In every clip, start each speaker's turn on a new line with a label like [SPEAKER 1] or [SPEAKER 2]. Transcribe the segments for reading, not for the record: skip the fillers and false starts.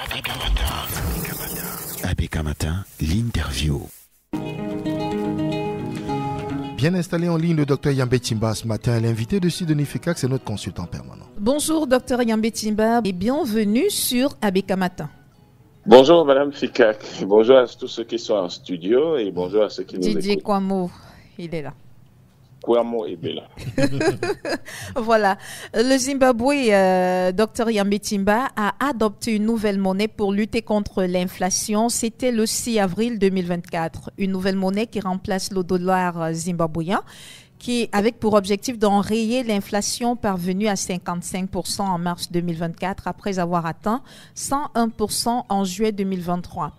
[SPEAKER 1] ABK Matin, l'interview.
[SPEAKER 2] Bien installé en ligne, le docteur Yambé Timba ce matin. L'invité de Sidonie Fikak, c'est notre consultant permanent.
[SPEAKER 3] Bonjour docteur Yambé Timba et bienvenue sur ABK Matin.
[SPEAKER 4] Bonjour Madame Fikak, bonjour à tous ceux qui sont en studio et bonjour à ceux qui nous écoutent.
[SPEAKER 3] Didier Kwamo, il est là.
[SPEAKER 4] Kwamo est là.
[SPEAKER 3] Voilà. Le Zimbabwe, Dr Yambé Timba, a adopté une nouvelle monnaie pour lutter contre l'inflation. C'était le 6 avril 2024. Une nouvelle monnaie qui remplace le dollar zimbabwéen, qui avec pour objectif d'enrayer l'inflation parvenue à 55% en mars 2024 après avoir atteint 101% en juillet 2023.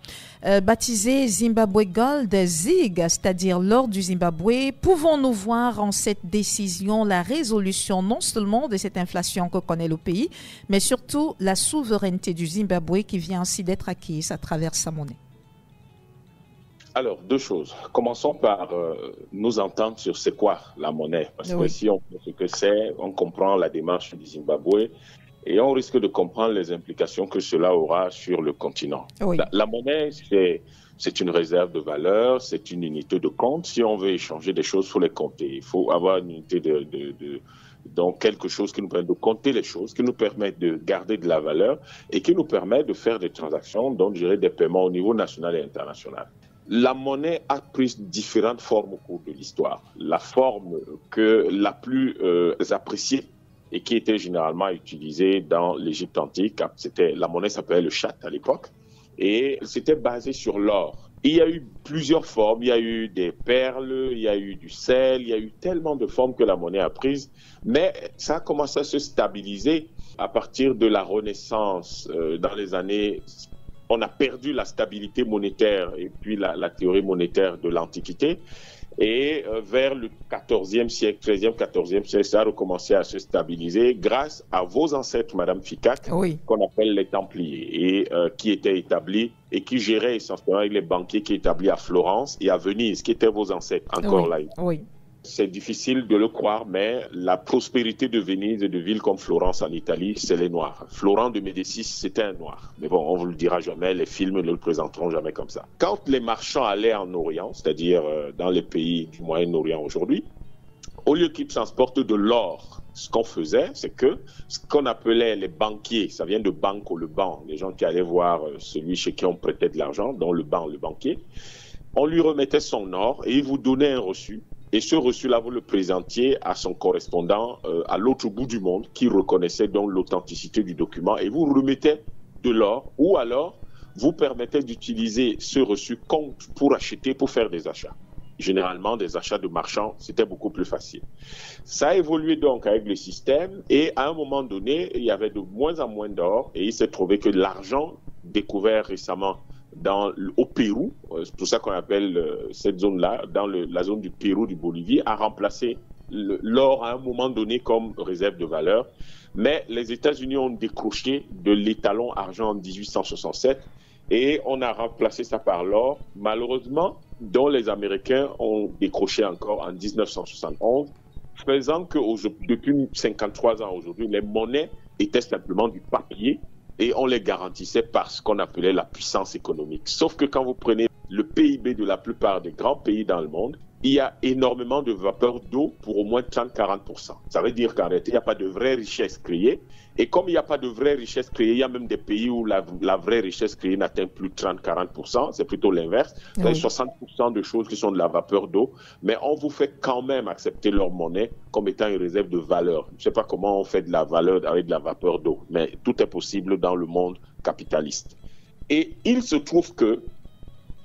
[SPEAKER 3] Baptisé Zimbabwe Gold, ZIG, c'est-à-dire l'or du Zimbabwe, pouvons-nous voir en cette décision la résolution non seulement de cette inflation que connaît le pays, mais surtout la souveraineté du Zimbabwe qui vient ainsi d'être acquise à travers sa monnaie?
[SPEAKER 4] Alors, deux choses. Commençons par nous entendre sur c'est quoi la monnaie. Parce que si on sait ce que c'est, on comprend la démarche du Zimbabwe et on risque de comprendre les implications que cela aura sur le continent.
[SPEAKER 3] Oui.
[SPEAKER 4] La monnaie, c'est une réserve de valeur, c'est une unité de compte. Si on veut échanger des choses, il faut les compter. Il faut avoir une unité donc quelque chose qui nous permet de compter les choses, qui nous permet de garder de la valeur et qui nous permet de faire des transactions, donc gérer des paiements au niveau national et international. La monnaie a pris différentes formes au cours de l'histoire. La forme la plus appréciée et qui était généralement utilisée dans l'Égypte antique, la monnaie s'appelait le chat à l'époque, et c'était basé sur l'or. Il y a eu plusieurs formes, il y a eu des perles, il y a eu du sel, il y a eu tellement de formes que la monnaie a prises, mais ça a commencé à se stabiliser à partir de la Renaissance dans les années. On a perdu la stabilité monétaire et puis la théorie monétaire de l'Antiquité. Et vers le 14e siècle, 13e, 14e siècle, ça a recommencé à se stabiliser grâce à vos ancêtres, Madame Fikak, qu'on appelle les Templiers, et qui étaient établis et qui géraient essentiellement avec les banquiers qui étaient établis à Florence et à Venise, qui étaient vos ancêtres, encore là.
[SPEAKER 3] Oui.
[SPEAKER 4] C'est difficile de le croire, mais la prospérité de Venise et de villes comme Florence en Italie, c'est les Noirs. Florent de Médicis, c'était un Noir. Mais bon, on ne vous le dira jamais, les films ne le présenteront jamais comme ça. Quand les marchands allaient en Orient, c'est-à-dire dans les pays du Moyen-Orient aujourd'hui, au lieu qu'ils transportent de l'or, ce qu'on faisait, c'est que ce qu'on appelait les banquiers, ça vient de banco, le banc, les gens qui allaient voir celui chez qui on prêtait de l'argent, dont le banc, le banquier, on lui remettait son or et il vous donnait un reçu. Et ce reçu-là, vous le présentiez à son correspondant à l'autre bout du monde qui reconnaissait donc l'authenticité du document et vous remettez de l'or ou alors vous permettez d'utiliser ce reçu pour acheter, pour faire des achats. Généralement, des achats de marchands, c'était beaucoup plus facile. Ça a évolué donc avec le système et à un moment donné, il y avait de moins en moins d'or et il s'est trouvé que l'argent découvert récemment au Pérou, c'est pour ça qu'on appelle cette zone-là, dans la zone du Pérou, du Bolivie, a remplacé l'or à un moment donné comme réserve de valeur. Mais les États-Unis ont décroché de l'étalon argent en 1867 et on a remplacé ça par l'or, malheureusement, dont les Américains ont décroché encore en 1971, faisant que depuis 53 ans aujourd'hui, les monnaies étaient simplement du papier et on les garantissait par ce qu'on appelait la puissance économique. Sauf que quand vous prenez le PIB de la plupart des grands pays dans le monde, il y a énormément de vapeur d'eau pour au moins 30-40%. Ça veut dire qu'en réalité, il n'y a pas de vraie richesse créée. Et comme il n'y a pas de vraie richesse créée, il y a même des pays où la vraie richesse créée n'atteint plus 30-40%. C'est plutôt l'inverse. Vous avez 60% de choses qui sont de la vapeur d'eau. Mais on vous fait quand même accepter leur monnaie comme étant une réserve de valeur. Je ne sais pas comment on fait de la valeur avec de la vapeur d'eau, mais tout est possible dans le monde capitaliste. Et il se trouve que,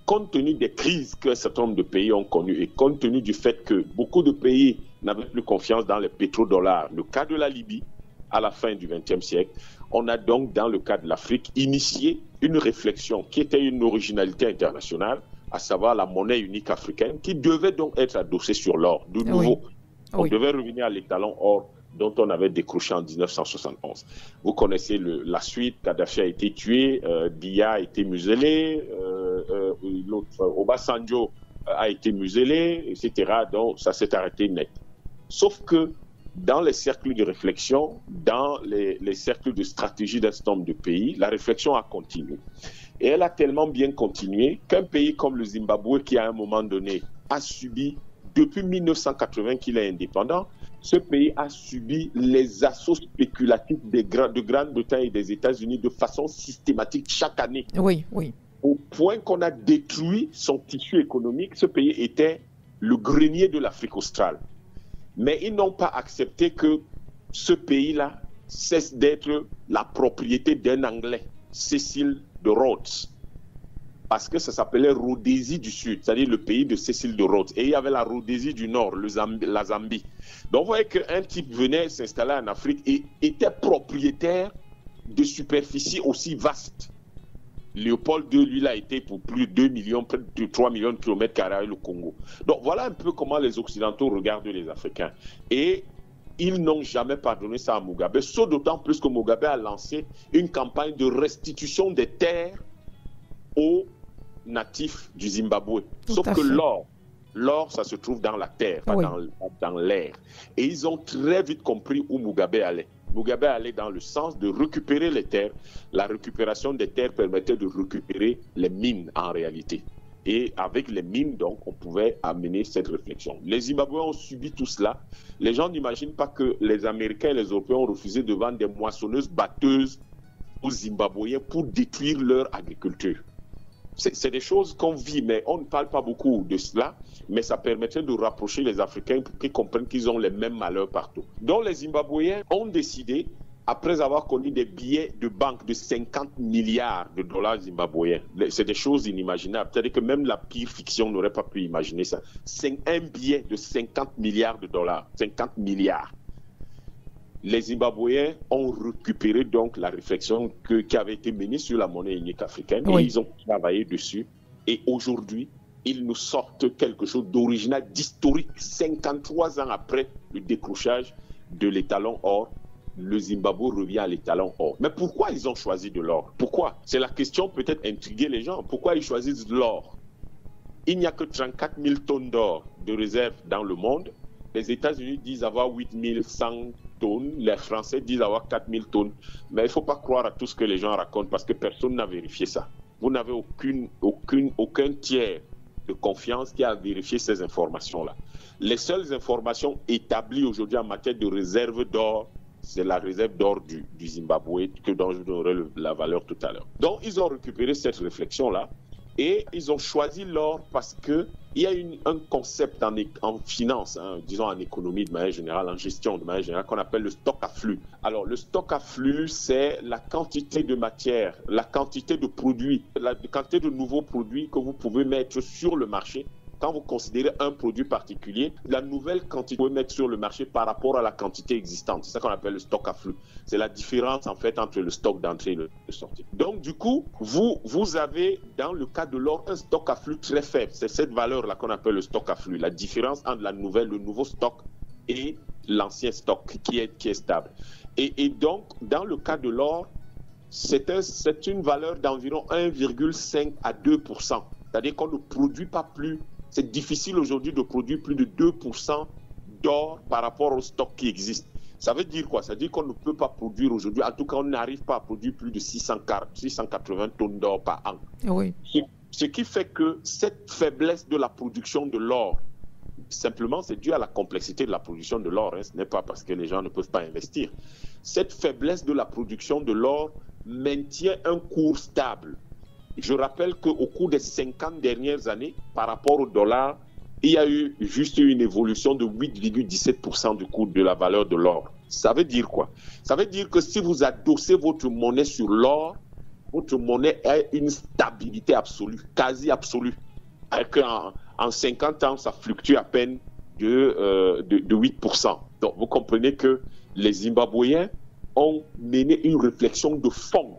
[SPEAKER 4] compte tenu des crises qu'un certain nombre de pays ont connues et compte tenu du fait que beaucoup de pays n'avaient plus confiance dans les pétrodollars, le cas de la Libye, à la fin du XXe siècle, on a donc, dans le cas de l'Afrique, initié une réflexion qui était une originalité internationale, à savoir la monnaie unique africaine, qui devait donc être adossée sur l'or, de nouveau. On devait revenir à l'étalon or dont on avait décroché en 1971. Vous connaissez la suite, Kadhafi a été tué, Biya a été muselé, Obasanjo a été muselé, etc. Donc ça s'est arrêté net. Sauf que dans les cercles de réflexion, dans les cercles de stratégie d'un certain nombre de pays, la réflexion a continué. Et elle a tellement bien continué qu'un pays comme le Zimbabwe, qui à un moment donné a subi, depuis 1980 qu'il est indépendant, ce pays a subi les assauts spéculatifs de Grande-Bretagne et des États-Unis de façon systématique chaque année.
[SPEAKER 3] Oui, oui.
[SPEAKER 4] Au point qu'on a détruit son tissu économique. Ce pays était le grenier de l'Afrique australe. Mais ils n'ont pas accepté que ce pays-là cesse d'être la propriété d'un Anglais, Cecil de Rhodes, parce que ça s'appelait Rhodésie du Sud, c'est-à-dire le pays de Cecil de Rhodes. Et il y avait la Rhodésie du Nord, la Zambie. Donc vous voyez qu'un type venait s'installer en Afrique et était propriétaire de superficies aussi vastes. Léopold II, lui, l'a été pour plus de 2 millions, près de 3 millions de kilomètres carrés le Congo. Donc voilà un peu comment les Occidentaux regardent les Africains. Et ils n'ont jamais pardonné ça à Mugabe, sauf d'autant plus que Mugabe a lancé une campagne de restitution des terres aux natifs du Zimbabwe. Sauf que l'or, ça se trouve dans la terre, pas dans l'air. Et ils ont très vite compris où Mugabe allait. Mugabe allait dans le sens de récupérer les terres. La récupération des terres permettait de récupérer les mines en réalité. Et avec les mines, donc, on pouvait amener cette réflexion. Les Zimbabwéens ont subi tout cela. Les gens n'imaginent pas que les Américains et les Européens ont refusé de vendre des moissonneuses-batteuses aux Zimbabwéens pour détruire leur agriculture. C'est des choses qu'on vit, mais on ne parle pas beaucoup de cela. Mais ça permettrait de rapprocher les Africains pour qu'ils comprennent qu'ils ont les mêmes malheurs partout. Donc les Zimbabwéens ont décidé, après avoir connu des billets de banque de 50 milliards de dollars zimbabwéens, c'est des choses inimaginables. C'est-à-dire que même la pire fiction n'aurait pas pu imaginer ça. C'est un billet de 50 milliards de dollars, 50 milliards. Les Zimbabwéens ont récupéré donc la réflexion qui avait été menée sur la monnaie unique africaine et ils ont travaillé dessus. Et aujourd'hui, ils nous sortent quelque chose d'original, d'historique. 53 ans après le décrochage de l'étalon or, le Zimbabwe revient à l'étalon or. Mais pourquoi ils ont choisi de l'or? Pourquoi? C'est la question peut-être intriguer les gens. Pourquoi ils choisissent de l'or? Il n'y a que 34 000 tonnes d'or de réserve dans le monde. Les États-Unis disent avoir 8 100 tonnes. Les Français disent avoir 4 000 tonnes. Mais il ne faut pas croire à tout ce que les gens racontent parce que personne n'a vérifié ça. Vous n'avez aucun tiers de confiance qui a vérifié ces informations-là. Les seules informations établies aujourd'hui en matière de réserve d'or, c'est la réserve d'or du Zimbabwe, dont je vous donnerai la valeur tout à l'heure. Donc, ils ont récupéré cette réflexion-là et ils ont choisi l'or parce qu'il y a un concept en finance, disons en économie de manière générale, en gestion de manière générale, qu'on appelle le stock à flux. Alors, le stock à flux, c'est la quantité de matière, la quantité de produits, la quantité de nouveaux produits que vous pouvez mettre sur le marché. Quand vous considérez un produit particulier, la nouvelle quantité que vous pouvez mettre sur le marché par rapport à la quantité existante. C'est ça qu'on appelle le stock à flux. C'est la différence en fait entre le stock d'entrée et le sortie. Donc du coup, vous avez dans le cas de l'or un stock à flux très faible. C'est cette valeur-là qu'on appelle le stock à flux. La différence entre le nouveau stock et l'ancien stock qui est stable. Et donc, dans le cas de l'or, c'est une valeur d'environ 1,5 à 2%. C'est-à-dire qu'on ne produit pas plus. C'est difficile aujourd'hui de produire plus de 2% d'or par rapport au stock qui existe. Ça veut dire quoi? Ça veut dire qu'on ne peut pas produire aujourd'hui, en tout cas on n'arrive pas à produire plus de 680 tonnes d'or par an.
[SPEAKER 3] Oui.
[SPEAKER 4] Ce qui fait que cette faiblesse de la production de l'or, simplement c'est dû à la complexité de la production de l'or, ce n'est pas parce que les gens ne peuvent pas investir. Cette faiblesse de la production de l'or maintient un cours stable. Je rappelle qu'au cours des 50 dernières années, par rapport au dollar, il y a eu juste une évolution de 8,17% du cours de la valeur de l'or. Ça veut dire quoi? Ça veut dire que si vous adossez votre monnaie sur l'or, votre monnaie a une stabilité absolue, quasi absolue. En 50 ans, ça fluctue à peine de 8%. Donc vous comprenez que les Zimbabwéens ont mené une réflexion de fond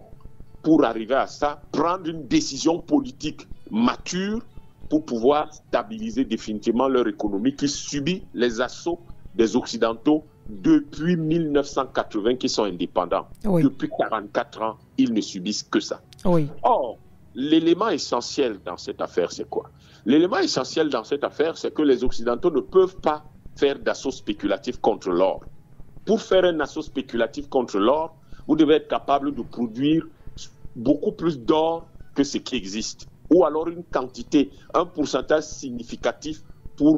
[SPEAKER 4] pour arriver à ça, prendre une décision politique mature pour pouvoir stabiliser définitivement leur économie qui subit les assauts des Occidentaux depuis 1980 qui sont indépendants. Oui. Depuis 44 ans, ils ne subissent que ça.
[SPEAKER 3] Oui.
[SPEAKER 4] Or, l'élément essentiel dans cette affaire, c'est quoi? L'élément essentiel dans cette affaire, c'est que les Occidentaux ne peuvent pas faire d'assaut spéculatif contre l'or. pour faire un assaut spéculatif contre l'or, vous devez être capable de produire beaucoup plus d'or que ce qui existe, ou alors une quantité, un pourcentage significatif pour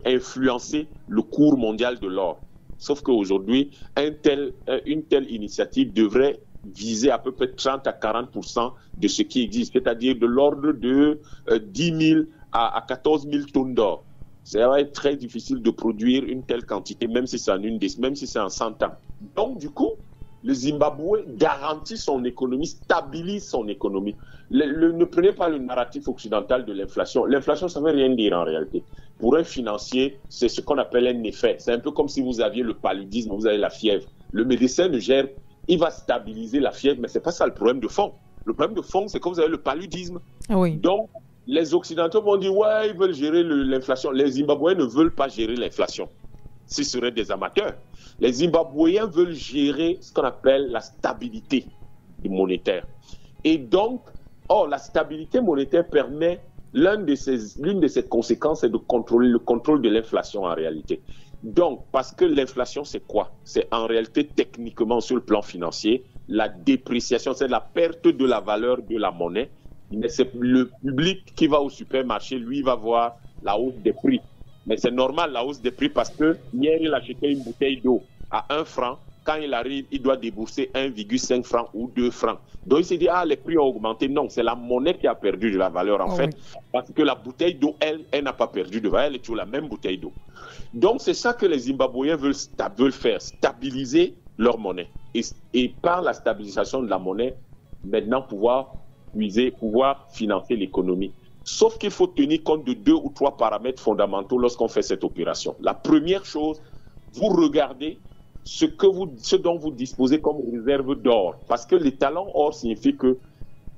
[SPEAKER 4] influencer le cours mondial de l'or. Sauf qu'aujourd'hui, une telle initiative devrait viser à peu près 30 à 40% de ce qui existe, c'est-à-dire de l'ordre de 10 000 à 14 000 tonnes d'or. Ça va être très difficile de produire une telle quantité, même si c'est en 100 ans. Donc, du coup, le Zimbabwe garantit son économie, stabilise son économie. Ne prenez pas le narratif occidental de l'inflation. L'inflation, ça ne veut rien dire en réalité. Pour un financier, c'est ce qu'on appelle un effet. C'est un peu comme si vous aviez le paludisme, vous avez la fièvre. Le médecin ne gère, il va stabiliser la fièvre, mais ce n'est pas ça le problème de fond. Le problème de fond, c'est que vous avez le paludisme.
[SPEAKER 3] Oui.
[SPEAKER 4] Donc, les Occidentaux vont dire, ouais, ils veulent gérer l'inflation. Les Zimbabwéens ne veulent pas gérer l'inflation. Ce seraient des amateurs. Les Zimbabwéens veulent gérer ce qu'on appelle la stabilité monétaire. Et donc, la stabilité monétaire permet, l'une de ses conséquences, c'est de contrôler le contrôle de l'inflation en réalité. Donc, parce que l'inflation, c'est quoi? C'est en réalité, techniquement, sur le plan financier, la dépréciation, c'est la perte de la valeur de la monnaie. Mais c'est le public qui va au supermarché, lui, va voir la hausse des prix. Mais c'est normal, la hausse des prix, parce que hier, il achetait une bouteille d'eau à 1 franc. Quand il arrive, il doit débourser 1,5 francs ou 2 francs. Donc, il s'est dit, les prix ont augmenté. Non, c'est la monnaie qui a perdu de la valeur, en fait. Parce que la bouteille d'eau, elle n'a pas perdu de valeur. Elle est toujours la même bouteille d'eau. Donc, c'est ça que les Zimbabwéens veulent faire, stabiliser leur monnaie. Et par la stabilisation de la monnaie, maintenant, pouvoir financer l'économie. Sauf qu'il faut tenir compte de 2 ou 3 paramètres fondamentaux lorsqu'on fait cette opération. La première chose, vous regardez ce dont vous disposez comme réserve d'or. Parce que l'étalon or signifie que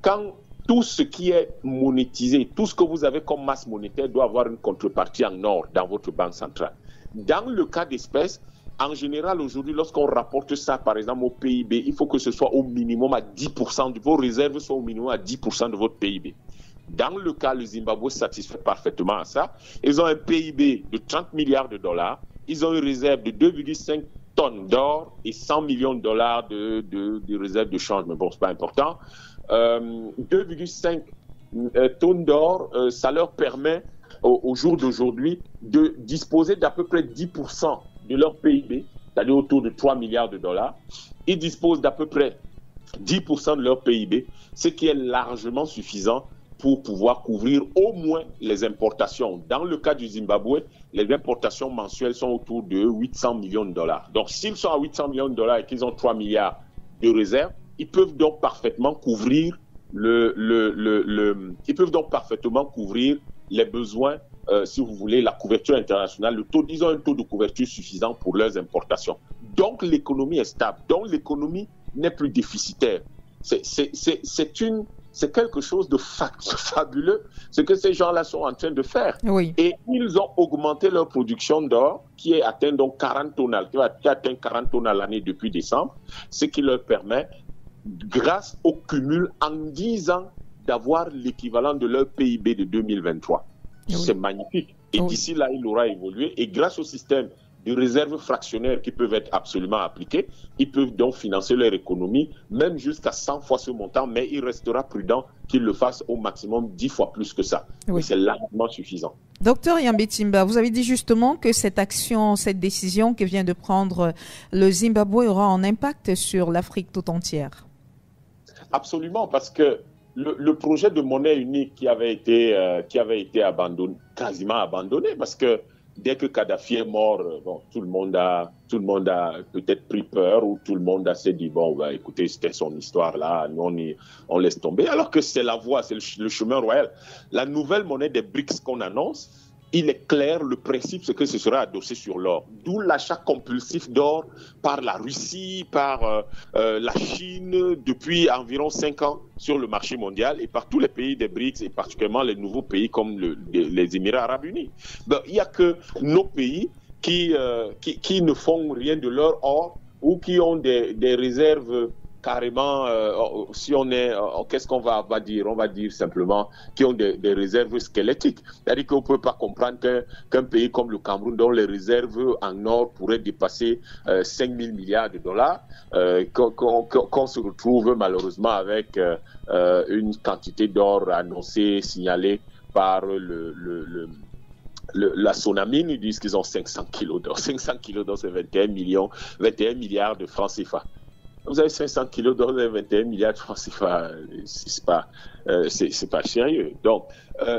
[SPEAKER 4] quand tout ce qui est monétisé, tout ce que vous avez comme masse monétaire doit avoir une contrepartie en or dans votre banque centrale. Dans le cas d'espèce, en général, aujourd'hui, lorsqu'on rapporte ça, par exemple, au PIB, il faut que ce soit au minimum à 10%, vos réserves soient au minimum à 10% de votre PIB. Dans le cas, le Zimbabwe satisfait parfaitement à ça. Ils ont un PIB de 30 milliards de dollars. Ils ont une réserve de 2,5 tonnes d'or et 100 millions de dollars de réserves de change. Mais bon, c'est pas important. 2,5 tonnes d'or, ça leur permet, au jour d'aujourd'hui, de disposer d'à peu près 10% de leur PIB, c'est-à-dire autour de 3 milliards de dollars. Ils disposent d'à peu près 10% de leur PIB, ce qui est largement suffisant pour pouvoir couvrir au moins les importations. Dans le cas du Zimbabwe, les importations mensuelles sont autour de 800 millions de dollars. Donc, s'ils sont à 800 millions de dollars et qu'ils ont 3 milliards de réserves, ils peuvent donc parfaitement couvrir les besoins, si vous voulez, la couverture internationale. Ils ont un taux de couverture suffisant pour leurs importations. Donc, l'économie est stable. Donc, l'économie n'est plus déficitaire. C'est quelque chose de fabuleux, ce que ces gens-là sont en train de faire.
[SPEAKER 3] Oui.
[SPEAKER 4] Et ils ont augmenté leur production d'or, qui atteint 40 tonnes à l'année depuis décembre, ce qui leur permet, grâce au cumul en 10 ans, d'avoir l'équivalent de leur PIB de 2023. Oui. C'est magnifique. Et d'ici là, il aura évolué. Et grâce au système de réserves fractionnaires qui peuvent être absolument appliquées, ils peuvent donc financer leur économie, même jusqu'à 100 fois ce montant, mais il restera prudent qu'ils le fassent au maximum 10 fois plus que ça. Oui. C'est largement suffisant.
[SPEAKER 3] Docteur Yambetimba, vous avez dit justement que cette décision que vient de prendre le Zimbabwe aura un impact sur l'Afrique tout entière.
[SPEAKER 4] Absolument, parce que le projet de monnaie unique qui avait été abandonné, quasiment abandonné, parce que dès que Kadhafi est mort, tout le monde a peut-être pris peur, ou tout le monde s'est dit, écoutez, c'était son histoire là, nous on laisse tomber, alors que c'est la voie, c'est le chemin royal. La nouvelle monnaie des BRICS qu'on annonce, il est clair, le principe, c'est que ce sera adossé sur l'or. D'où l'achat compulsif d'or par la Russie, par la Chine, depuis environ 5 ans sur le marché mondial, et par tous les pays des BRICS, et particulièrement les nouveaux pays comme les Émirats arabes unis. Il n'y a que nos pays qui ne font rien de leur or, ou qui ont des réserves carrément, si on est, qu'est-ce qu'on va dire? On va dire simplement qu'ils ont des réserves squelettiques. C'est-à-dire qu'on ne peut pas comprendre qu'un pays comme le Cameroun, dont les réserves en or pourraient dépasser 5 000 milliards de dollars, qu'on se retrouve malheureusement avec une quantité d'or annoncée, signalée par la Sonamine. Ils disent qu'ils ont 500 kilos d'or. 500 kilos d'or, c'est 21 milliards de francs CFA. Vous avez 500 kilos d'or, vous avez 21 milliards de francs CFA. C'est pas sérieux. Donc,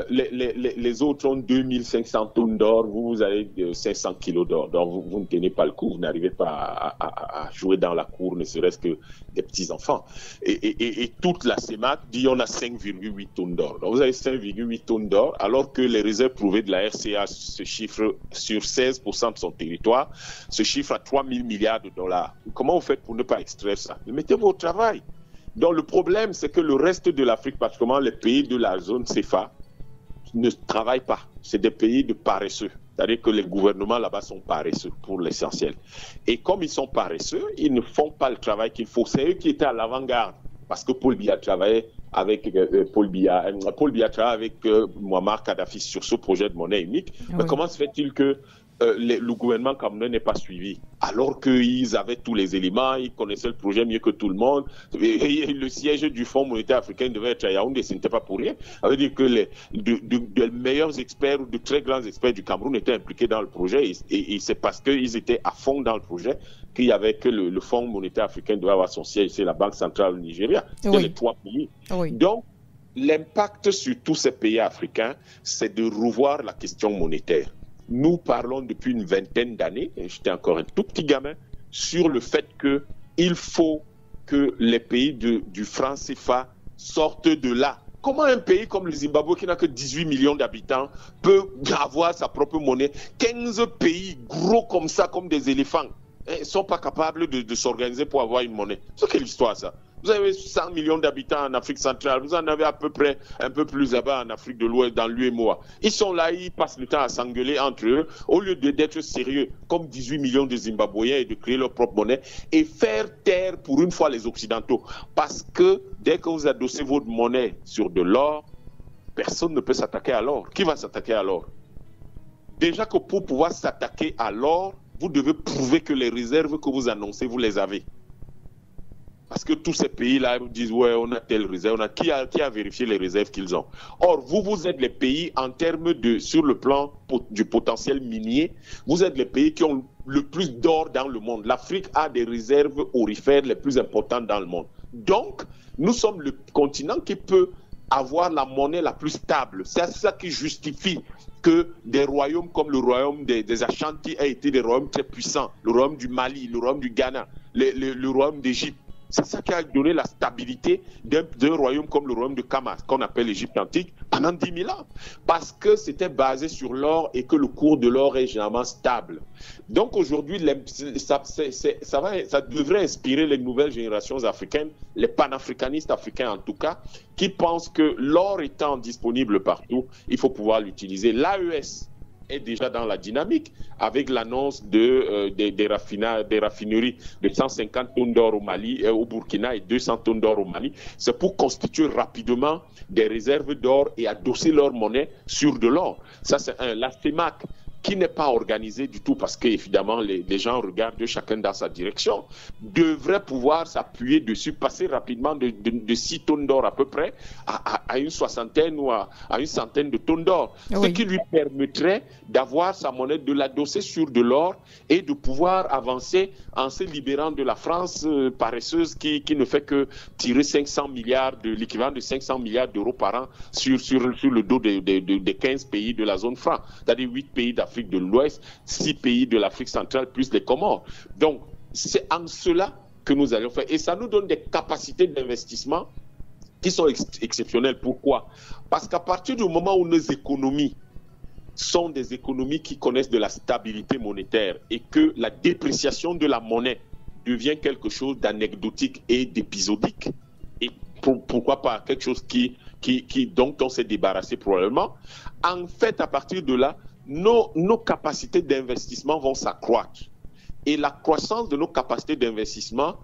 [SPEAKER 4] les autres ont 2500 tonnes d'or, vous avez 500 kilos d'or. Donc, vous ne tenez pas le coup, vous n'arrivez pas à jouer dans la cour, ne serait-ce que des petits-enfants. Et toute la CEMAC dit on a 5,8 tonnes d'or. Donc, vous avez 5,8 tonnes d'or, alors que les réserves prouvées de la RCA se chiffrent sur 16% de son territoire, se chiffrent à 3 000 milliards de dollars. Comment vous faites pour ne pas extraire ça? Mettez-vous au travail. Donc le problème, c'est que le reste de l'Afrique, particulièrement les pays de la zone CFA, ne travaillent pas. C'est des pays de paresseux. C'est-à-dire que les gouvernements là-bas sont paresseux pour l'essentiel. Et comme ils sont paresseux, ils ne font pas le travail qu'il faut. C'est eux qui étaient à l'avant-garde. Parce que Paul Biya travaillait avec Muammar Kadhafi sur ce projet de monnaie unique. Oui. Mais comment se fait-il que le gouvernement camerounais n'est pas suivi, alors qu'ils avaient tous les éléments, ils connaissaient le projet mieux que tout le monde, et le siège du Fonds monétaire africain devait être à Yaoundé, ce n'était pas pour rien. Ça veut dire que les meilleurs experts ou de très grands experts du Cameroun étaient impliqués dans le projet, et c'est parce qu'ils étaient à fond dans le projet qu'il y avait que le Fonds monétaire africain devait avoir son siège, c'est la Banque centrale du Nigeria. C'était les 3 pays. Oui. Donc, l'impact sur tous ces pays africains, c'est de revoir la question monétaire. Nous parlons depuis une vingtaine d'années, et j'étais encore un tout petit gamin, sur le fait qu'il faut que les pays du franc CFA sortent de là. Comment un pays comme le Zimbabwe, qui n'a que 18 millions d'habitants, peut avoir sa propre monnaie? 15 pays gros comme ça, comme des éléphants, ne sont pas capables de s'organiser pour avoir une monnaie. C'est quelle histoire ça? Vous avez 100 millions d'habitants en Afrique centrale, vous en avez à peu près un peu plus là-bas en Afrique de l'Ouest, dans l'UEMOA. Ils sont là, ils passent le temps à s'engueuler entre eux, au lieu d'être sérieux, comme 18 millions de Zimbabwéens, et de créer leur propre monnaie, et faire taire pour une fois les Occidentaux. Parce que dès que vous adossez votre monnaie sur de l'or, personne ne peut s'attaquer à l'or. Qui va s'attaquer à l'or? Déjà que pour pouvoir s'attaquer à l'or, vous devez prouver que les réserves que vous annoncez, vous les avez. Parce que tous ces pays-là disent, ouais, on a telle réserve, qui a vérifié les réserves qu'ils ont? Or, vous êtes les pays, en termes sur le plan du potentiel minier, vous êtes les pays qui ont le plus d'or dans le monde. L'Afrique a des réserves aurifères les plus importantes dans le monde. Donc, nous sommes le continent qui peut avoir la monnaie la plus stable. C'est ça qui justifie que des royaumes comme le royaume des Ashanti aient été des royaumes très puissants. Le royaume du Mali, le royaume du Ghana, le royaume d'Égypte. C'est ça qui a donné la stabilité d'un royaume comme le royaume de Kamas, qu'on appelle l'Égypte antique, pendant 10 000 ans. Parce que c'était basé sur l'or et que le cours de l'or est généralement stable. Donc aujourd'hui, ça devrait inspirer les nouvelles générations africaines, les panafricanistes africains en tout cas, qui pensent que l'or étant disponible partout, il faut pouvoir l'utiliser. L'AES est déjà dans la dynamique avec l'annonce des raffineries de 150 tonnes d'or au Mali, au Burkina, et 200 tonnes d'or au Mali. C'est pour constituer rapidement des réserves d'or et adosser leur monnaie sur de l'or. Ça, c'est la CEMAC, qui n'est pas organisée du tout parce qu'évidemment les gens regardent chacun dans sa direction, devrait pouvoir s'appuyer dessus, passer rapidement de 6 tonnes d'or à peu près à une soixantaine ou à une centaine de tonnes d'or. Oui. Ce qui lui permettrait d'avoir sa monnaie, de l'adosser sur de l'or et de pouvoir avancer en se libérant de la France paresseuse qui ne fait que tirer l'équivalent de 500 milliards d'euros par an sur le dos des 15 pays de la zone franc, c'est-à-dire 8 pays d'Afrique de l'Ouest, 6 pays de l'Afrique centrale, plus les Comores. Donc, c'est en cela que nous allons faire. Et ça nous donne des capacités d'investissement qui sont exceptionnelles. Pourquoi? Parce qu'à partir du moment où nos économies sont des économies qui connaissent de la stabilité monétaire et que la dépréciation de la monnaie devient quelque chose d'anecdotique et d'épisodique, et pourquoi pas quelque chose dont on s'est débarrassé probablement, en fait, à partir de là, nos capacités d'investissement vont s'accroître. Et la croissance de nos capacités d'investissement,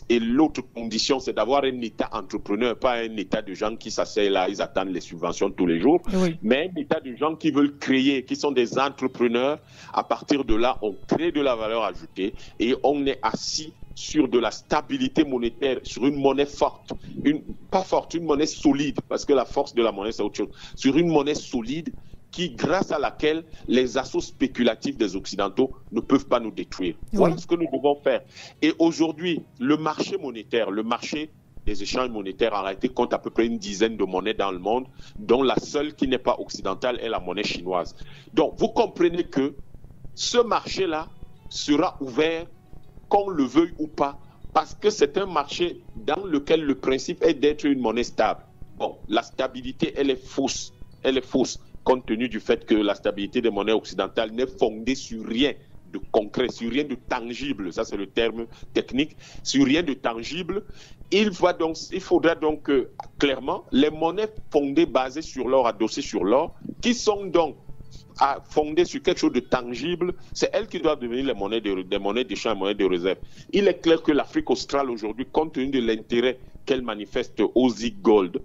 [SPEAKER 4] Et l'autre condition, c'est d'avoir un État entrepreneur, pas un État de gens qui s'asseyent là, ils attendent les subventions tous les jours, mais un État de gens qui veulent créer, qui sont des entrepreneurs. À partir de là, on crée de la valeur ajoutée et on est assis sur de la stabilité monétaire, sur une monnaie forte, pas forte, une monnaie solide, parce que la force de la monnaie, c'est autre chose, sur une monnaie solide grâce à laquelle les assauts spéculatifs des Occidentaux ne peuvent pas nous détruire. Voilà ce que nous devons faire. Et aujourd'hui, le marché monétaire, le marché des échanges monétaires en réalité compte à peu près une dizaine de monnaies dans le monde, dont la seule qui n'est pas occidentale est la monnaie chinoise. Donc, vous comprenez que ce marché-là sera ouvert qu'on le veuille ou pas, parce que c'est un marché dans lequel le principe est d'être une monnaie stable. Bon, la stabilité, elle est fausse. Elle est fausse, compte tenu du fait que la stabilité des monnaies occidentales n'est fondée sur rien de concret, sur rien de tangible. Ça, c'est le terme technique. Sur rien de tangible. Il faudra donc clairement, les monnaies fondées, basées sur l'or, adossées sur l'or, qui sont donc fondées sur quelque chose de tangible, c'est elles qui doivent devenir des monnaies d'échange, monnaie de réserve. Il est clair que l'Afrique australe aujourd'hui, compte tenu de l'intérêt qu'elle manifeste au ZiG Gold,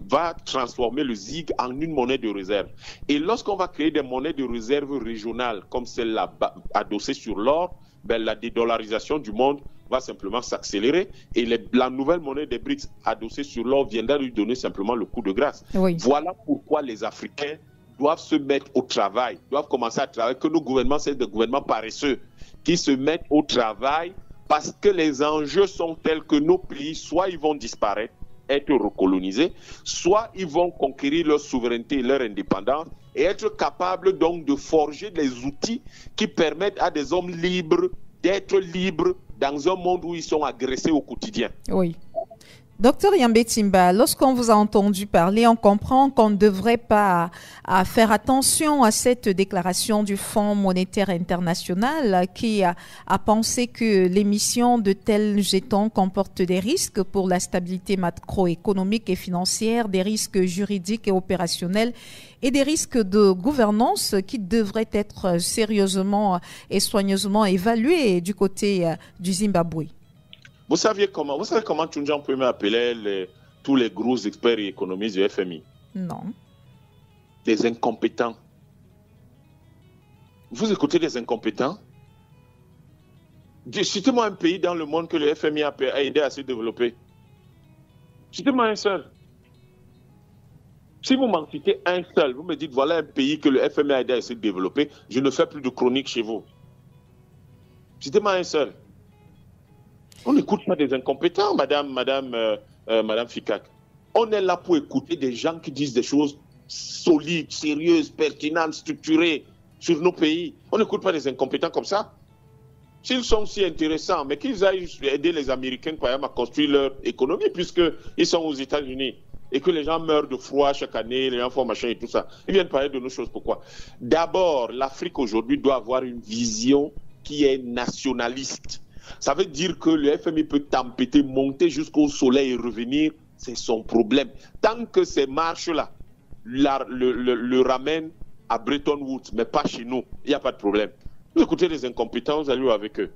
[SPEAKER 4] va transformer le ZiG en une monnaie de réserve. Et lorsqu'on va créer des monnaies de réserve régionales, comme celle-là adossée sur l'or, la dédollarisation du monde va simplement s'accélérer et la nouvelle monnaie des BRICS adossée sur l'or viendra lui donner simplement le coup de grâce. Voilà pourquoi les Africains doivent se mettre au travail, doivent commencer à travailler, que nos gouvernements, c'est des gouvernements paresseux qui se mettent au travail parce que les enjeux sont tels que nos pays, soit ils vont disparaître, être recolonisés, soit ils vont conquérir leur souveraineté et leur indépendance et être capables donc de forger des outils qui permettent à des hommes libres d'être libres dans un monde où ils sont agressés au quotidien.
[SPEAKER 3] Oui. Docteur Yambé-Timba, lorsqu'on vous a entendu parler, on comprend qu'on ne devrait pas faire attention à cette déclaration du Fonds monétaire international qui a pensé que l'émission de tels jetons comporte des risques pour la stabilité macroéconomique et financière, des risques juridiques et opérationnels et des risques de gouvernance qui devraient être sérieusement et soigneusement évalués du côté du Zimbabwe.
[SPEAKER 4] Vous savez comment Tchoundjian peut m'appeler tous les gros experts et économistes du FMI?
[SPEAKER 3] Non.
[SPEAKER 4] Des incompétents. Vous écoutez des incompétents? Citez-moi un pays dans le monde que le FMI a aidé à se développer. Citez-moi un seul. Si vous m'en citez un seul, vous me dites voilà un pays que le FMI a aidé à se développer, je ne fais plus de chronique chez vous. Citez-moi un seul. On n'écoute pas des incompétents, Madame Fikak. On est là pour écouter des gens qui disent des choses solides, sérieuses, pertinentes, structurées sur nos pays. On n'écoute pas des incompétents comme ça. S'ils sont si intéressants, mais qu'ils aillent aider les Américains, par exemple, à construire leur économie, puisqu'ils sont aux États-Unis et que les gens meurent de froid chaque année, les gens font machin et tout ça. Ils viennent parler de nos choses. Pourquoi? D'abord, l'Afrique aujourd'hui doit avoir une vision qui est nationaliste. Ça veut dire que le FMI peut tempêter, monter jusqu'au soleil et revenir, c'est son problème. Tant que ces marches-là le ramènent à Bretton Woods, mais pas chez nous, il n'y a pas de problème. Vous écoutez les incompétents, vous allez avec eux.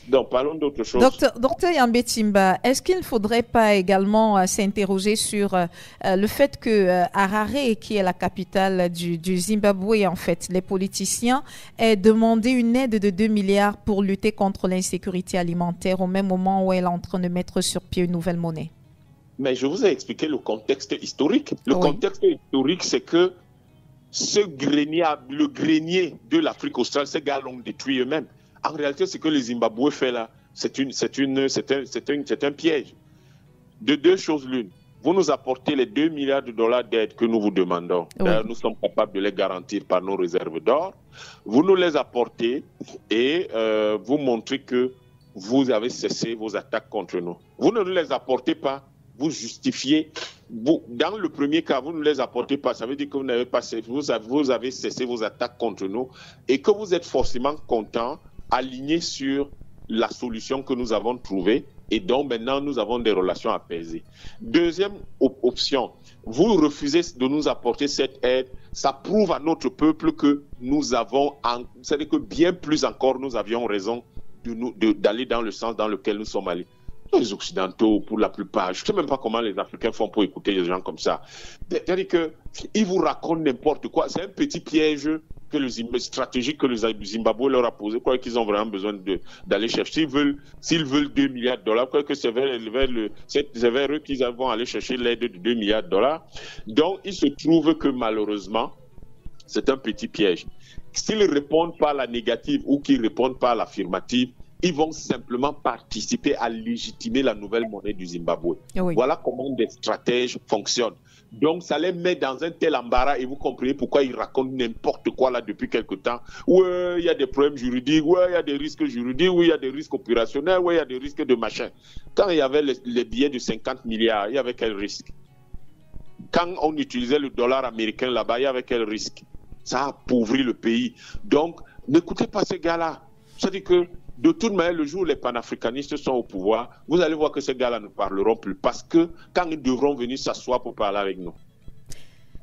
[SPEAKER 4] Donc, parlons d'autre chose.
[SPEAKER 3] Docteur Yambé-Timba, est-ce qu'il ne faudrait pas également s'interroger sur le fait que Harare, qui est la capitale du Zimbabwe, en fait, les politiciens aient demandé une aide de 2 milliards pour lutter contre l'insécurité alimentaire au même moment où elle est en train de mettre sur pied une nouvelle monnaie?
[SPEAKER 4] Mais je vous ai expliqué le contexte historique. Le contexte historique, c'est que le grenier de l'Afrique australe, ces gars l'ont détruit eux-mêmes. En réalité, ce que le Zimbabwe fait là, c'est un piège. De deux choses l'une. Vous nous apportez les 2 milliards de dollars d'aide que nous vous demandons. Nous sommes capables de les garantir par nos réserves d'or. Vous nous les apportez et vous montrez que vous avez cessé vos attaques contre nous. Vous ne nous les apportez pas. Vous justifiez. Dans le premier cas, vous ne les apportez pas. Ça veut dire que vous avez cessé vos attaques contre nous et que vous êtes forcément content, aligné sur la solution que nous avons trouvée et dont maintenant nous avons des relations apaisées. Deuxième option, vous refusez de nous apporter cette aide. Ça prouve à notre peuple que nous avons, c'est-à-dire que bien plus encore, nous avions raison d'aller dans le sens dans lequel nous sommes allés. Les Occidentaux, pour la plupart, je ne sais même pas comment les Africains font pour écouter des gens comme ça. C'est-à-dire qu'ils vous racontent n'importe quoi. C'est un petit piège stratégique que le Zimbabwe leur a posé. Quoi qu'ils ont vraiment besoin d'aller chercher. S'ils veulent 2 milliards de dollars, quoi que c'est vers eux qu'ils vont aller chercher l'aide de 2 milliards de dollars. Donc, il se trouve que malheureusement, c'est un petit piège. S'ils répondent pas à la négative ou qu'ils répondent pas à l'affirmative, ils vont simplement participer à légitimer la nouvelle monnaie du Zimbabwe.
[SPEAKER 3] Oui.
[SPEAKER 4] Voilà comment des stratèges fonctionnent. Donc, ça les met dans un tel embarras et vous comprenez pourquoi ils racontent n'importe quoi là depuis quelque temps. Ouais, il y a des problèmes juridiques, ouais, il y a des risques juridiques, oui, il y a des risques opérationnels, ouais, il y a des risques de machin. Quand il y avait les billets de 50 milliards, il y avait quel risque? Quand on utilisait le dollar américain là-bas, il y avait quel risque? Ça a appauvri le pays. Donc, n'écoutez pas ces gars-là. C'est-à-dire que de toute manière, le jour où les panafricanistes sont au pouvoir, vous allez voir que ces gars-là ne parleront plus parce que quand ils devront venir s'asseoir pour parler avec nous,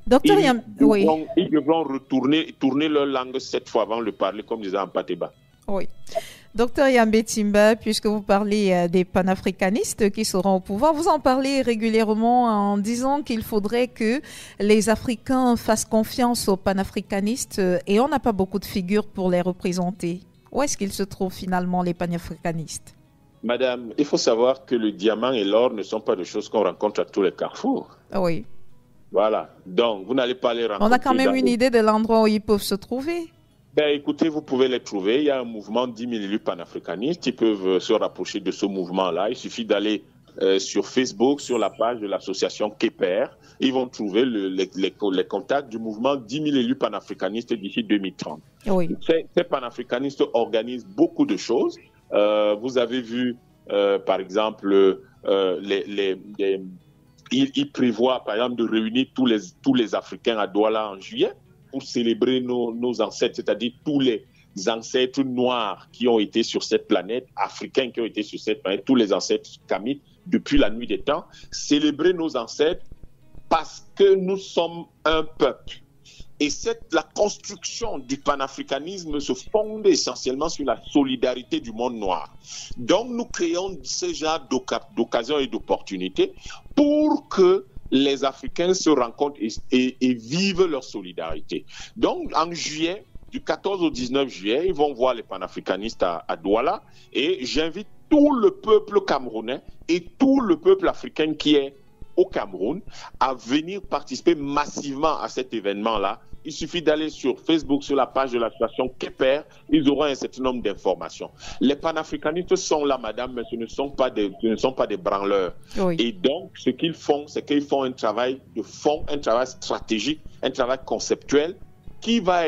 [SPEAKER 3] Docteur
[SPEAKER 4] ils devront tourner leur langue 7 fois avant de parler, comme disait Ampateba.
[SPEAKER 3] Oui. Docteur Yambé-Timba, puisque vous parlez des panafricanistes qui seront au pouvoir, vous en parlez régulièrement en disant qu'il faudrait que les Africains fassent confiance aux panafricanistes et on n'a pas beaucoup de figures pour les représenter. Où est-ce qu'ils se trouvent finalement, les panafricanistes?
[SPEAKER 4] Madame, il faut savoir que le diamant et l'or ne sont pas des choses qu'on rencontre à tous les carrefours.
[SPEAKER 3] Oui.
[SPEAKER 4] Voilà. Donc, vous n'allez pas les rencontrer.
[SPEAKER 3] On a quand même une idée de l'endroit où ils peuvent se trouver.
[SPEAKER 4] Ben, écoutez, vous pouvez les trouver. Il y a un mouvement 10 000 élus panafricanistes qui peuvent se rapprocher de ce mouvement-là. Il suffit d'aller sur Facebook, sur la page de l'association KEPER. Ils vont trouver les contacts du mouvement 10 000 élus panafricanistes d'ici 2030.
[SPEAKER 3] Oui.
[SPEAKER 4] Ces panafricanistes organisent beaucoup de choses. Vous avez vu, par exemple, ils prévoient, par exemple, de réunir tous les Africains à Douala en juillet pour célébrer nos ancêtres, c'est-à-dire tous les ancêtres noirs qui ont été sur cette planète, africains qui ont été sur cette planète, tous les ancêtres kamites depuis la nuit des temps, célébrer nos ancêtres parce que nous sommes un peuple. Et la construction du panafricanisme se fonde essentiellement sur la solidarité du monde noir. Donc nous créons ce genre d'occasions et d'opportunités pour que les Africains se rencontrent et vivent leur solidarité. Donc en juillet, du 14 au 19 juillet, ils vont voir les panafricanistes à Douala et j'invite tout le peuple camerounais et tout le peuple africain qui est au Cameroun à venir participer massivement à cet événement-là. Il suffit d'aller sur Facebook, sur la page de l'association KEPER, ils auront un certain nombre d'informations. Les panafricanistes sont là, madame, mais ce ne sont pas des branleurs.
[SPEAKER 3] Oui.
[SPEAKER 4] Et donc, ce qu'ils font, c'est qu'ils font un travail de fond, un travail stratégique, un travail conceptuel qui va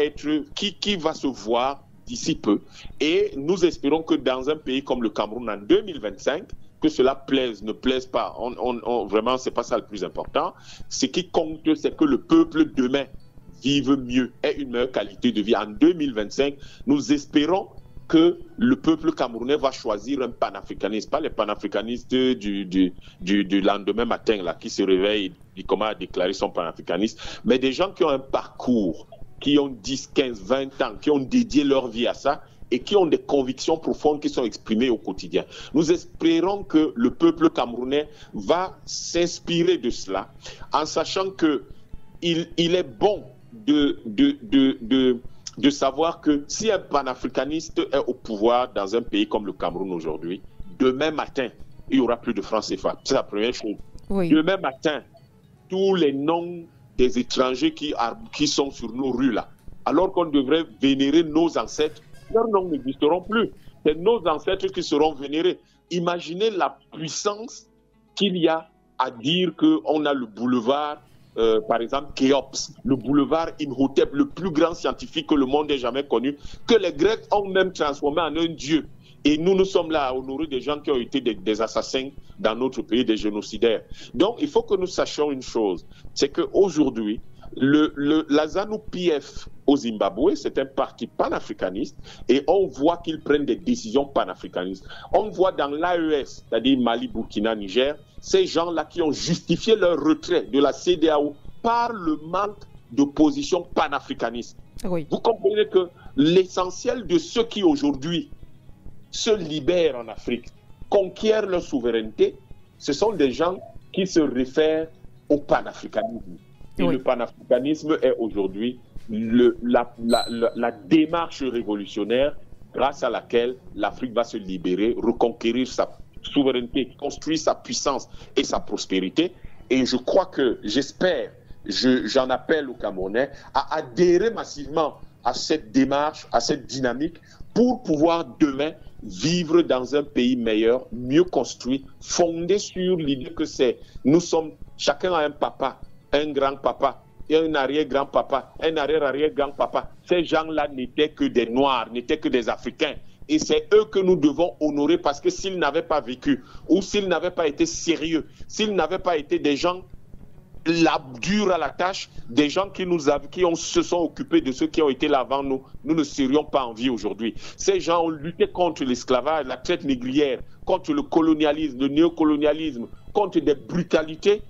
[SPEAKER 4] se voir d'ici peu. Et nous espérons que dans un pays comme le Cameroun en 2025, que cela plaise, ne plaise pas, vraiment, c'est pas ça le plus important. Ce qui compte, c'est que le peuple demain vive mieux, ait une meilleure qualité de vie. En 2025, nous espérons que le peuple camerounais va choisir un panafricaniste, pas les panafricanistes du lendemain matin là, qui se réveillent et commencent à déclarer son panafricaniste, mais des gens qui ont un parcours, qui ont 10, 15, 20 ans, qui ont dédié leur vie à ça et qui ont des convictions profondes qui sont exprimées au quotidien. Nous espérons que le peuple camerounais va s'inspirer de cela, en sachant que il est bon de savoir que si un panafricaniste est au pouvoir dans un pays comme le Cameroun aujourd'hui, demain matin, il n'y aura plus de francs CFA. C'est la première chose.
[SPEAKER 3] Oui.
[SPEAKER 4] Demain matin, tous les noms des étrangers qui sont sur nos rues là, alors qu'on devrait vénérer nos ancêtres, leurs noms n'existeront plus. C'est nos ancêtres qui seront vénérés. Imaginez la puissance qu'il y a à dire qu'on a le boulevard, par exemple, Khéops, le boulevard Imhotep, le plus grand scientifique que le monde ait jamais connu, que les Grecs ont même transformé en un dieu. Et nous sommes là à honorer des gens qui ont été des assassins dans notre pays, des génocidaires. Donc, il faut que nous sachions une chose, c'est qu'aujourd'hui, la ZANU-PF au Zimbabwe, c'est un parti panafricaniste et on voit qu'ils prennent des décisions panafricanistes. On voit dans l'AES, c'est-à-dire Mali, Burkina, Niger, ces gens-là qui ont justifié leur retrait de la CEDEAO par le manque de position panafricaniste.
[SPEAKER 3] Oui.
[SPEAKER 4] Vous comprenez que l'essentiel de ceux qui aujourd'hui se libèrent en Afrique, conquièrent leur souveraineté, ce sont des gens qui se réfèrent au panafricanisme. Et le panafricanisme est aujourd'hui la démarche révolutionnaire grâce à laquelle l'Afrique va se libérer, reconquérir sa souveraineté, construire sa puissance et sa prospérité. Et je crois que, j'en appelle aux Camerounais à adhérer massivement à cette démarche, à cette dynamique, pour pouvoir demain vivre dans un pays meilleur, mieux construit, fondé sur l'idée que chacun a un papa, un grand-papa, et un arrière-grand-papa, un arrière-arrière-grand-papa. Ces gens-là n'étaient que des Noirs, n'étaient que des Africains. Et c'est eux que nous devons honorer, parce que s'ils n'avaient pas vécu, ou s'ils n'avaient pas été sérieux, s'ils n'avaient pas été des gens durs à la tâche, des gens qui se sont occupés de ceux qui ont été là avant nous, nous ne serions pas en vie aujourd'hui. Ces gens ont lutté contre l'esclavage, la traite négrière, contre le colonialisme, le néocolonialisme, contre des brutalités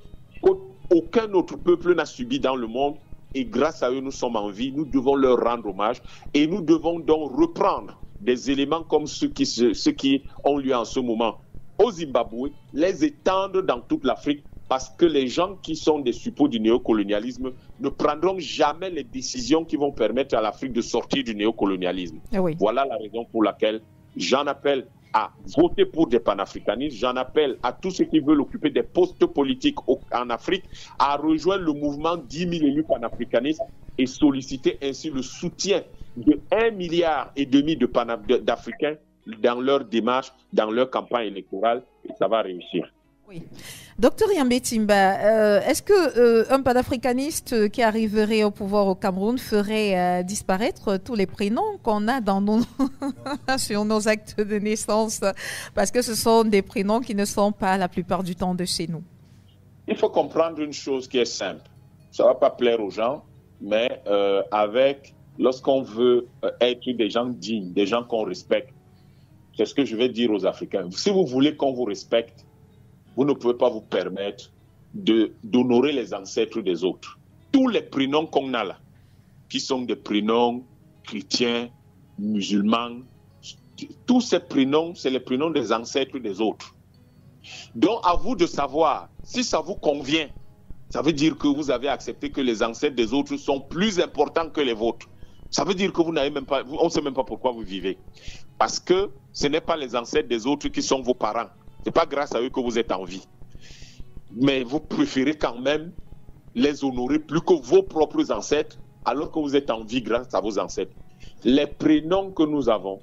[SPEAKER 4] qu'aucun autre peuple n'a subi dans le monde. Et grâce à eux, nous sommes en vie. Nous devons leur rendre hommage. Et nous devons donc reprendre des éléments comme ceux qui ont lieu en ce moment au Zimbabwe, les étendre dans toute l'Afrique, parce que les gens qui sont des suppôts du néocolonialisme ne prendront jamais les décisions qui vont permettre à l'Afrique de sortir du néocolonialisme. Oui. Voilà la raison pour laquelle j'en appelle à voter pour des panafricanistes. J'en appelle à tous ceux qui veulent occuper des postes politiques en Afrique à rejoindre le mouvement 10 000 élus panafricanistes et solliciter ainsi le soutien de 1,5 milliard d'Africains dans leur démarche, dans leur campagne électorale, et ça va réussir.
[SPEAKER 3] Oui. Docteur Yambé-Timba, est-ce qu'un panafricaniste qui arriverait au pouvoir au Cameroun ferait disparaître tous les prénoms qu'on a sur nos actes de naissance? Parce que ce sont des prénoms qui ne sont pas la plupart du temps de chez nous.
[SPEAKER 4] Il faut comprendre une chose qui est simple. Ça ne va pas plaire aux gens, mais lorsqu'on veut être des gens dignes, des gens qu'on respecte, c'est ce que je vais dire aux Africains. Si vous voulez qu'on vous respecte, vous ne pouvez pas vous permettre d'honorer les ancêtres des autres. Tous les prénoms qu'on a là, qui sont des prénoms chrétiens, musulmans, tous ces prénoms, c'est les prénoms des ancêtres des autres. Donc, à vous de savoir, si ça vous convient, ça veut dire que vous avez accepté que les ancêtres des autres sont plus importants que les vôtres. Ça veut dire que on ne sait même pas pourquoi vous vivez. Parce que ce n'est pas les ancêtres des autres qui sont vos parents. Ce n'est pas grâce à eux que vous êtes en vie. Mais vous préférez quand même les honorer plus que vos propres ancêtres, alors que vous êtes en vie grâce à vos ancêtres. Les prénoms que nous avons,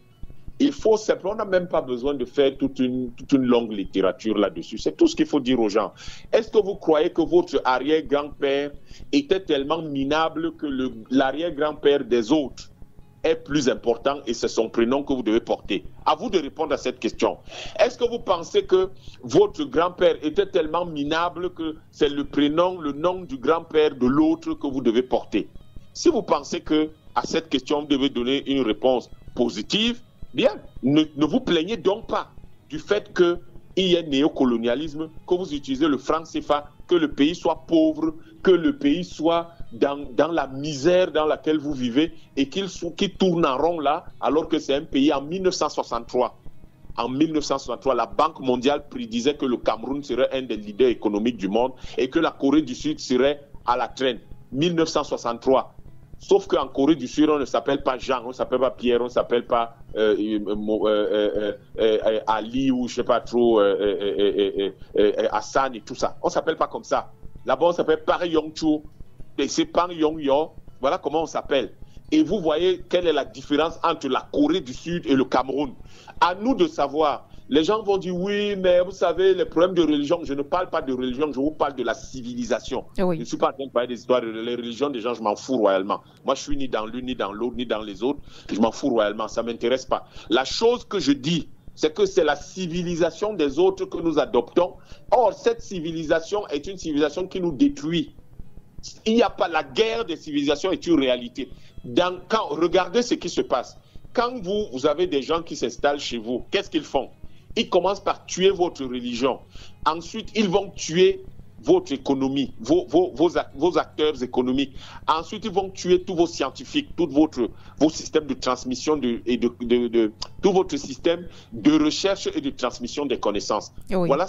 [SPEAKER 4] il faut simplement, on n'a même pas besoin de faire toute une longue littérature là-dessus. C'est tout ce qu'il faut dire aux gens. Est-ce que vous croyez que votre arrière-grand-père était tellement minable que l'arrière-grand-père des autres est plus important et c'est son prénom que vous devez porter? À vous de répondre à cette question. Est-ce que vous pensez que votre grand-père était tellement minable que c'est le nom du grand-père de l'autre que vous devez porter? Si vous pensez que à cette question, vous devez donner une réponse positive, bien, ne vous plaignez donc pas du fait qu'il y ait néocolonialisme, que vous utilisez le franc CFA, que le pays soit pauvre, que le pays soit dans la misère dans laquelle vous vivez et qu'il tourne en rond là, alors que c'est un pays en 1963. En 1963, la Banque mondiale prédisait que le Cameroun serait un des leaders économiques du monde et que la Corée du Sud serait à la traîne. 1963. Sauf qu'en Corée du Sud, on ne s'appelle pas Jean, on ne s'appelle pas Pierre, on ne s'appelle pas Ali ou je ne sais pas trop, Hassan et tout ça. On ne s'appelle pas comme ça. Là-bas, on s'appelle Park Yong-choo, et c'est Park Yong-yo. Voilà comment on s'appelle. Et vous voyez quelle est la différence entre la Corée du Sud et le Cameroun. À nous de savoir. Les gens vont dire oui, mais vous savez, les problèmes de religion, je ne parle pas de religion, je vous parle de la civilisation. Oui. Je ne suis pas en train de parler des histoires de les religions des gens, je m'en fous royalement. Moi, je suis ni dans l'une, ni dans l'autre, ni dans les autres. Je m'en fous royalement, ça ne m'intéresse pas. La chose que je dis, c'est que c'est la civilisation des autres que nous adoptons. Or, cette civilisation est une civilisation qui nous détruit. Il n'y a pas la guerre des civilisations est une réalité. Regardez ce qui se passe. Quand vous avez des gens qui s'installent chez vous, qu'est-ce qu'ils font? Ils commencent par tuer votre religion. Ensuite, ils vont tuer votre économie, vos acteurs économiques. Ensuite, ils vont tuer tous vos scientifiques, tous vos systèmes de transmission tout votre système de recherche et de transmission des connaissances. Oui. Voilà,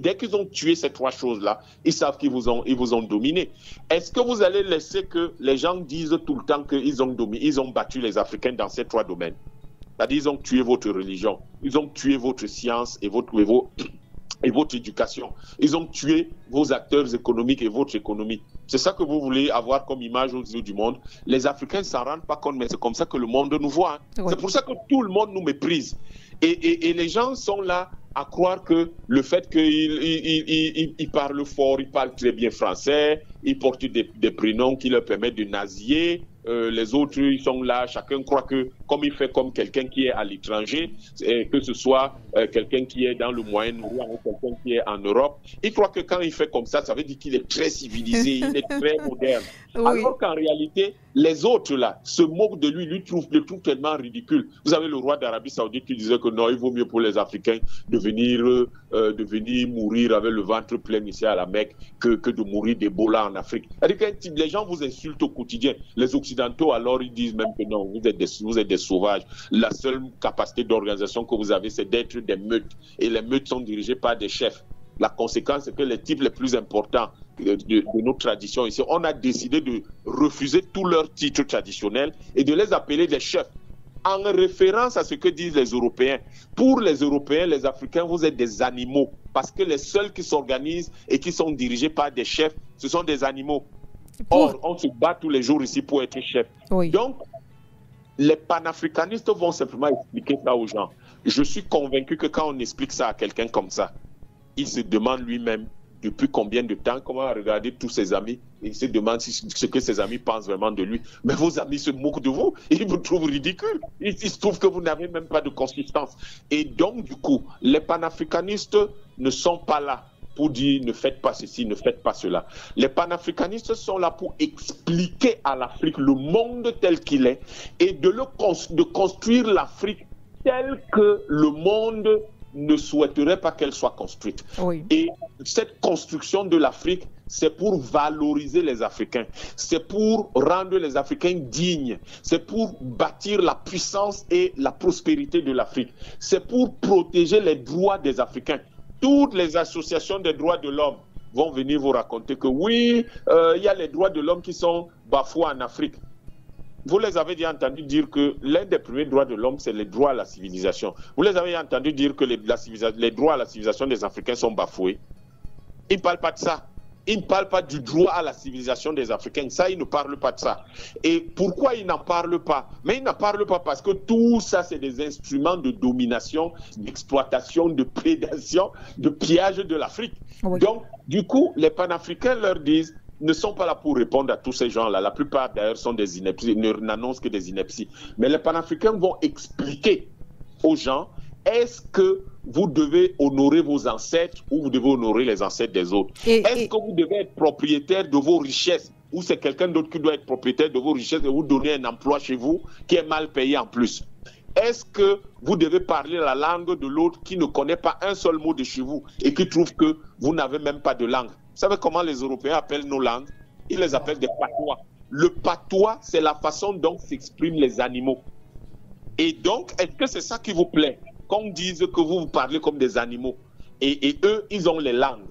[SPEAKER 4] dès qu'ils ont tué ces trois choses-là, ils savent qu'ils vous ont dominé. Est-ce que vous allez laisser que les gens disent tout le temps qu'ils ont battu les Africains dans ces trois domaines? C'est-à-dire, ils ont tué votre religion, ils ont tué votre science et votre éducation. Ils ont tué vos acteurs économiques et votre économie. C'est ça que vous voulez avoir comme image aux yeux du monde. Les Africains ne s'en rendent pas compte, mais c'est comme ça que le monde nous voit. Oui. C'est pour ça que tout le monde nous méprise. Et les gens sont là à croire que le fait qu'ils parlent fort, ils parlent très bien français, ils portent des prénoms qui leur permettent de naziller. Les autres, ils sont là, chacun croit que comme il fait comme quelqu'un qui est à l'étranger, que ce soit quelqu'un qui est dans le Moyen-Orient ou quelqu'un qui est en Europe, il croit que quand il fait comme ça veut dire qu'il est très civilisé, il est très moderne. Oui. Alors qu'en réalité, les autres là se moquent de lui, le trouvent tellement ridicule. Vous avez le roi d'Arabie Saoudite qui disait que non, il vaut mieux pour les Africains de venir mourir avec le ventre plein ici à la Mecque que de mourir d'Ebola en Afrique. C'est-à-dire que les gens vous insultent au quotidien. Les Occidentaux, alors, ils disent même que non, vous êtes des sauvages. La seule capacité d'organisation que vous avez, c'est d'être des meutes. Et les meutes sont dirigées par des chefs. La conséquence, c'est que les types les plus importants de nos traditions ici, on a décidé de refuser tous leurs titres traditionnels et de les appeler des chefs. En référence à ce que disent les Européens. Pour les Européens, les Africains, vous êtes des animaux. Parce que les seuls qui s'organisent et qui sont dirigés par des chefs, ce sont des animaux. Or, on se bat tous les jours ici pour être chef. Oui. Donc, les panafricanistes vont simplement expliquer ça aux gens. Je suis convaincu que quand on explique ça à quelqu'un comme ça, il se demande lui-même depuis combien de temps, comment regarder tous ses amis, et il se demande ce que ses amis pensent vraiment de lui. Mais vos amis se moquent de vous, ils vous trouvent ridicule. Il se trouve que vous n'avez même pas de consistance. Et donc, du coup, les panafricanistes ne sont pas là pour dire ne faites pas ceci, ne faites pas cela. Les panafricanistes sont là pour expliquer à l'Afrique le monde tel qu'il est et de construire l'Afrique telle que le monde ne souhaiterait pas qu'elle soit construite. Oui. Et cette construction de l'Afrique, c'est pour valoriser les Africains, c'est pour rendre les Africains dignes, c'est pour bâtir la puissance et la prospérité de l'Afrique, c'est pour protéger les droits des Africains. Toutes les associations des droits de l'homme vont venir vous raconter que oui, il y a les droits de l'homme qui sont bafoués en Afrique. Vous les avez déjà entendu dire que l'un des premiers droits de l'homme, c'est les droits à la civilisation. Vous les avez entendu dire que les droits à la civilisation des Africains sont bafoués. Ils ne parlent pas de ça. Ils ne parlent pas du droit à la civilisation des Africains. Ça, ils ne parlent pas de ça. Et pourquoi ils n'en parlent pas? Mais ils n'en parlent pas parce que tout ça, c'est des instruments de domination, d'exploitation, de prédation, de pillage de l'Afrique. Oui. Donc, du coup, les panafricains leur disent ne sont pas là pour répondre à tous ces gens-là. La plupart, d'ailleurs, sont des inepties, n'annoncent que des inepties. Mais les panafricains vont expliquer aux gens, est-ce que vous devez honorer vos ancêtres ou vous devez honorer les ancêtres des autres? Est-ce que vous devez être propriétaire de vos richesses ou c'est quelqu'un d'autre qui doit être propriétaire de vos richesses et vous donner un emploi chez vous qui est mal payé en plus? Est-ce que vous devez parler la langue de l'autre qui ne connaît pas un seul mot de chez vous et qui trouve que vous n'avez même pas de langue? Vous savez comment les Européens appellent nos langues? Ils les appellent des patois. Le patois, c'est la façon dont s'expriment les animaux. Et donc, est-ce que c'est ça qui vous plaît? Qu'on dise que vous parlez comme des animaux. Et eux, ils ont les langues.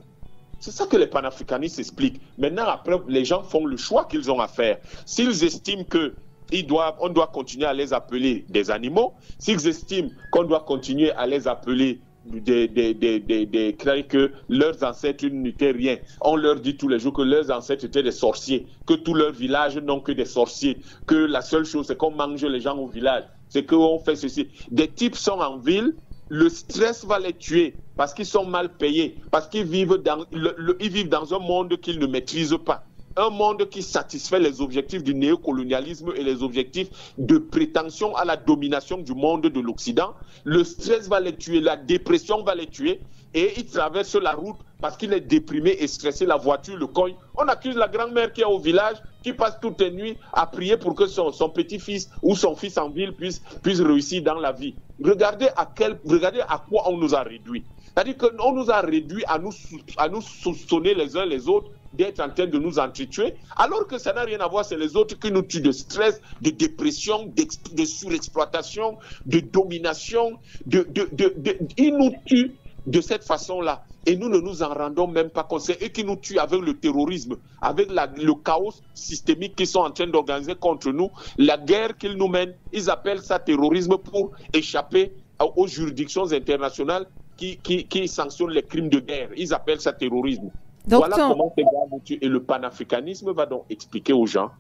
[SPEAKER 4] C'est ça que les panafricanistes expliquent. Maintenant, après, les gens font le choix qu'ils ont à faire. S'ils estiment qu'on doit continuer à les appeler des animaux, s'ils estiment qu'on doit continuer à les appeler que leurs ancêtres n'étaient rien. On leur dit tous les jours que leurs ancêtres étaient des sorciers, que tous leurs villages n'ont que des sorciers, que la seule chose c'est qu'on mange les gens au village, c'est qu'on fait ceci. Des types sont en ville, le stress va les tuer parce qu'ils sont mal payés, parce qu'ils vivent dans un monde qu'ils ne maîtrisent pas. Un monde qui satisfait les objectifs du néocolonialisme et les objectifs de prétention à la domination du monde de l'Occident. Le stress va les tuer, la dépression va les tuer et ils traversent la route parce qu'il est déprimé et stressé, la voiture le cogne. On accuse la grand-mère qui est au village, qui passe toutes les nuits à prier pour que son petit-fils ou son fils en ville puisse réussir dans la vie. Regardez à quoi on nous a réduits. C'est-à-dire qu'on nous a réduits à nous soupçonner les uns les autres d'être en train de nous entretuer, alors que ça n'a rien à voir, c'est les autres qui nous tuent de stress, de dépression, de surexploitation, de domination, ils nous tuent de cette façon-là. Et nous ne nous en rendons même pas compte. C'est eux qui nous tuent avec le terrorisme, avec le chaos systémique qu'ils sont en train d'organiser contre nous, la guerre qu'ils nous mènent. Ils appellent ça terrorisme pour échapper aux juridictions internationales qui sanctionnent les crimes de guerre. Ils appellent ça terrorisme. Voilà comment ces gars nous tuent. Et le panafricanisme va donc expliquer aux gens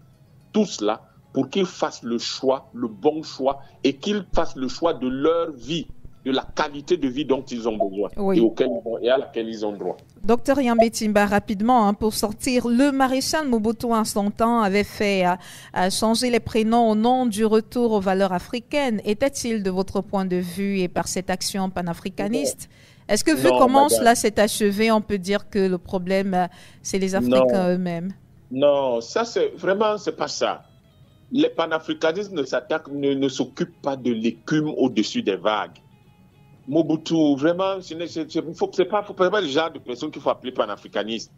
[SPEAKER 4] tout cela pour qu'ils fassent le choix, le bon choix, et qu'ils fassent le choix de leur vie, de la qualité de vie dont ils ont besoin et à laquelle ils ont droit.
[SPEAKER 3] Docteur Yambé Timba, rapidement, pour sortir, le maréchal Mobutu en son temps avait fait changer les prénoms au nom du retour aux valeurs africaines. Était-il, de votre point de vue et par cette action panafricaniste, est-ce que vu comment cela s'est achevé, on peut dire que le problème, c'est les Africains eux-mêmes? Non,
[SPEAKER 4] ça c'est pas ça. Les panafricanistes ne s'occupent pas de l'écume au-dessus des vagues. Mobutu, vraiment, c'est pas le genre de personne qu'il faut appeler panafricaniste.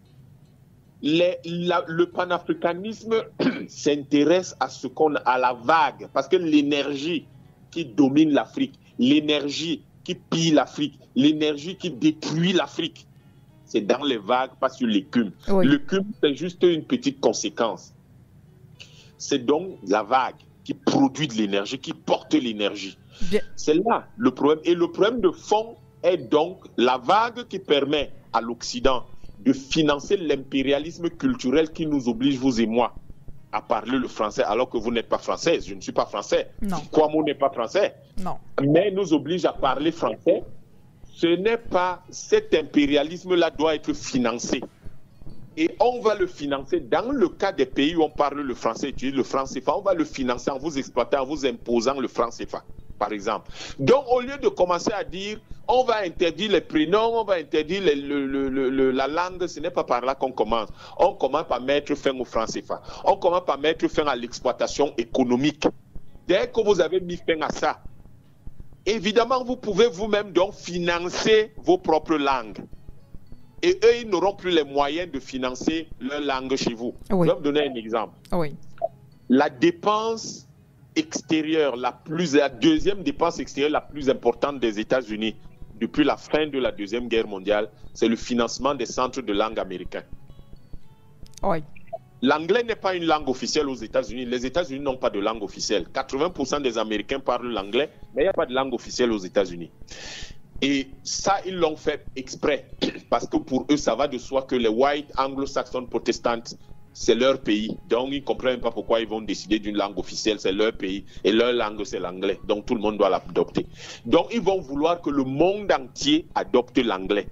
[SPEAKER 4] Le panafricanisme s'intéresse à la vague, parce que l'énergie qui domine l'Afrique, l'énergie qui pille l'Afrique, l'énergie qui détruit l'Afrique, c'est dans les vagues, pas sur l'écume. Oui. L'écume, c'est juste une petite conséquence. C'est donc la vague qui produit de l'énergie, qui porte l'énergie. C'est là le problème. Et le problème de fond est donc la vague qui permet à l'Occident de financer l'impérialisme culturel qui nous oblige, vous et moi, à parler le français alors que vous n'êtes pas française. Je ne suis pas français.
[SPEAKER 3] Non.
[SPEAKER 4] Kwame n'est pas français.
[SPEAKER 3] Non.
[SPEAKER 4] Mais nous oblige à parler français. Ce n'est pas... Cet impérialisme-là doit être financé. Et on va le financer dans le cas des pays où on parle le français, utilisent le franc CFA, on va le financer en vous exploitant, en vous imposant le franc CFA, par exemple. Donc, au lieu de commencer à dire, on va interdire les prénoms, on va interdire la langue, ce n'est pas par là qu'on commence. On commence par mettre fin au franc CFA. On commence par mettre fin à l'exploitation économique. Dès que vous avez mis fin à ça, évidemment, vous pouvez vous-même donc financer vos propres langues. Et eux, ils n'auront plus les moyens de financer leur langue chez vous.
[SPEAKER 3] Oui.
[SPEAKER 4] Je vais vous donner un exemple.
[SPEAKER 3] Oui.
[SPEAKER 4] La dépense extérieure, la deuxième dépense extérieure la plus importante des États-Unis depuis la fin de la Deuxième Guerre mondiale, c'est le financement des centres de langue américains.
[SPEAKER 3] Oui.
[SPEAKER 4] L'anglais n'est pas une langue officielle aux États-Unis. Les États-Unis n'ont pas de langue officielle. 80% des Américains parlent l'anglais, mais il n'y a pas de langue officielle aux États-Unis. Et ça, ils l'ont fait exprès, parce que pour eux, ça va de soi que les white anglo-saxons protestants, c'est leur pays. Donc, ils ne comprennent pas pourquoi ils vont décider d'une langue officielle, c'est leur pays, et leur langue, c'est l'anglais. Donc, tout le monde doit l'adopter. Donc, ils vont vouloir que le monde entier adopte l'anglais,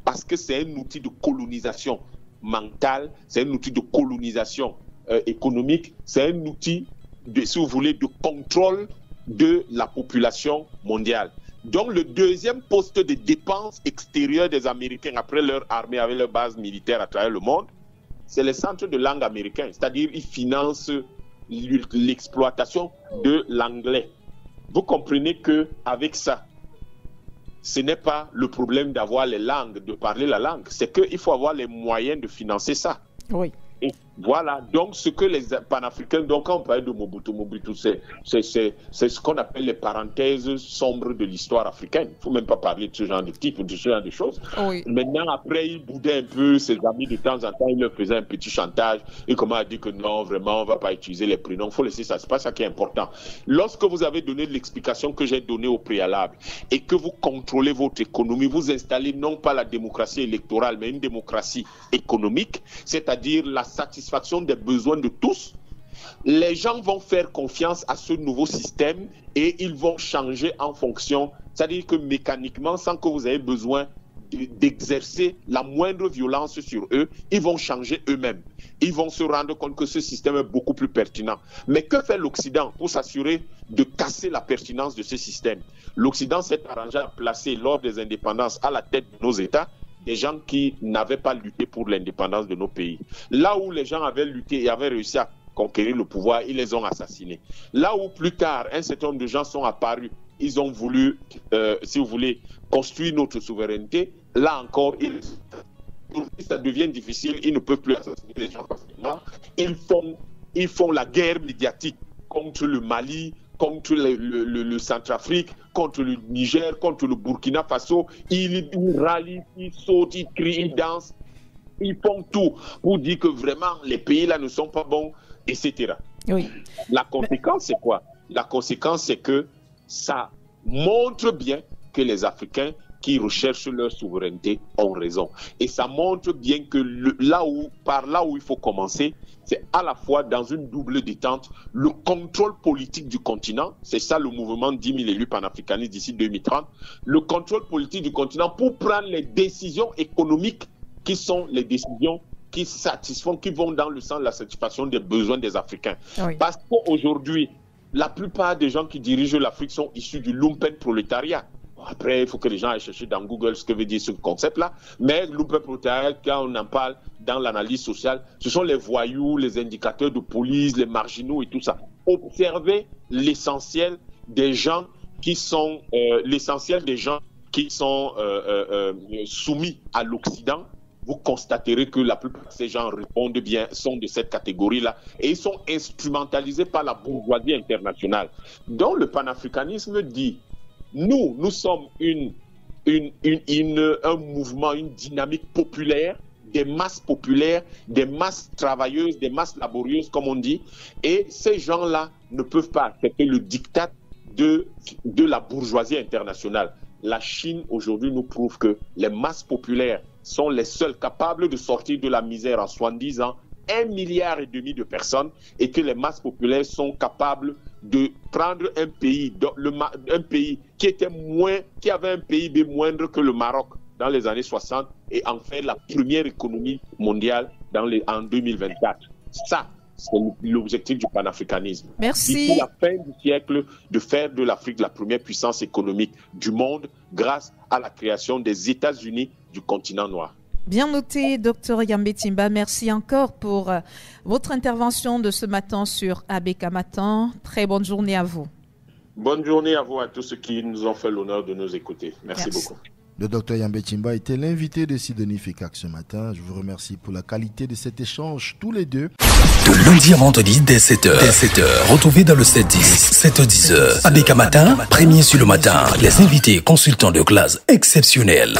[SPEAKER 4] parce que c'est un outil de colonisation mentale, c'est un outil de colonisation économique, c'est un outil, si vous voulez, de contrôle de la population mondiale. Donc, le deuxième poste de dépense extérieure des Américains après leur armée, avec leur base militaire à travers le monde, c'est les centres de langue américains. C'est-à-dire, ils financent l'exploitation de l'anglais. Vous comprenez qu'avec ça, ce n'est pas le problème d'avoir les langues, de parler la langue. C'est qu'il faut avoir les moyens de financer ça.
[SPEAKER 3] Oui.
[SPEAKER 4] Et voilà, donc ce que les panafricains, donc quand on parle de Mobutu, c'est ce qu'on appelle les parenthèses sombres de l'histoire africaine. Il ne faut même pas parler de ce genre de type, de ce genre de choses.
[SPEAKER 3] Oui.
[SPEAKER 4] Maintenant, après, il boudait un peu ses amis de temps en temps, il leur faisait un petit chantage. Et comment a dit que non, vraiment, on ne va pas utiliser les prénoms. Il faut laisser ça, c'est pas ça qui est important. Lorsque vous avez donné l'explication que j'ai donnée au préalable et que vous contrôlez votre économie, vous installez non pas la démocratie électorale, mais une démocratie économique, c'est-à-dire la satisfaction des besoins de tous, les gens vont faire confiance à ce nouveau système et ils vont changer en fonction, c'est-à-dire que mécaniquement, sans que vous ayez besoin d'exercer la moindre violence sur eux, ils vont changer eux-mêmes. Ils vont se rendre compte que ce système est beaucoup plus pertinent. Mais que fait l'Occident pour s'assurer de casser la pertinence de ce système? L'Occident s'est arrangé à placer lors des indépendances à la tête de nos États des gens qui n'avaient pas lutté pour l'indépendance de nos pays. Là où les gens avaient lutté et avaient réussi à conquérir le pouvoir, ils les ont assassinés. Là où plus tard, un certain nombre de gens sont apparus ils ont voulu, si vous voulez, construire notre souveraineté. Là encore, ça devient difficile. Ils ne peuvent plus assassiner les gens facilement. Ils font la guerre médiatique contre le Mali, contre le Centrafrique, contre le Niger, contre le Burkina Faso. Ils rallient, ils sautent, ils crient, ils dansent. Ils font tout pour dire que vraiment les pays là ne sont pas bons, etc.
[SPEAKER 3] Oui.
[SPEAKER 4] La conséquence, c'est quoi? La conséquence, c'est que ça montre bien que les Africains qui recherchent leur souveraineté ont raison. Et ça montre bien que par là où il faut commencer, c'est à la fois dans une double détente, le contrôle politique du continent, c'est ça le mouvement 10 000 élus panafricanistes d'ici 2030, le contrôle politique du continent pour prendre les décisions économiques qui sont les décisions qui satisfont, qui vont dans le sens de la satisfaction des besoins des Africains. Oui. Parce qu'aujourd'hui, la plupart des gens qui dirigent l'Afrique sont issus du lumpen prolétariat. Après, il faut que les gens aillent chercher dans Google ce que veut dire ce concept-là. Mais lumpen prolétariat, quand on en parle dans l'analyse sociale, ce sont les voyous, les indicateurs de police, les marginaux et tout ça. Observez l'essentiel des gens qui sont soumis à l'Occident. Vous constaterez que la plupart de ces gens répondent bien, sont de cette catégorie-là, et ils sont instrumentalisés par la bourgeoisie internationale. Donc le panafricanisme dit, nous sommes un mouvement, une dynamique populaire, des masses populaires, des masses travailleuses, des masses laborieuses, comme on dit, et ces gens-là ne peuvent pas accepter le diktat de la bourgeoisie internationale. La Chine, aujourd'hui, nous prouve que les masses populaires sont les seuls capables de sortir de la misère en 70 ans, 1,5 milliard de personnes, et que les masses populaires sont capables de prendre un pays qui avait un PIB moindre que le Maroc dans les années 60 et en faire la première économie mondiale en 2024. Ça, c'est l'objectif du panafricanisme.
[SPEAKER 3] Merci.
[SPEAKER 4] D'ici la fin du siècle, de faire de l'Afrique la première puissance économique du monde grâce à la création des États-Unis du continent noir.
[SPEAKER 3] Bien noté, Dr Yambé Timba. Merci encore pour votre intervention de ce matin sur ABK Matin. Très bonne journée à vous.
[SPEAKER 4] Bonne journée à vous, à tous ceux qui nous ont fait l'honneur de nous écouter. Merci beaucoup.
[SPEAKER 2] Le Dr Yambé Timba était l'invité de Sidonie Fekak ce matin. Je vous remercie pour la qualité de cet échange, tous les deux.
[SPEAKER 5] De lundi à vendredi, dès 7h. Retrouvez dans le 7-10, 7h-10h. ABK Matin, premier sur le matin. Les invités consultants de classe exceptionnels.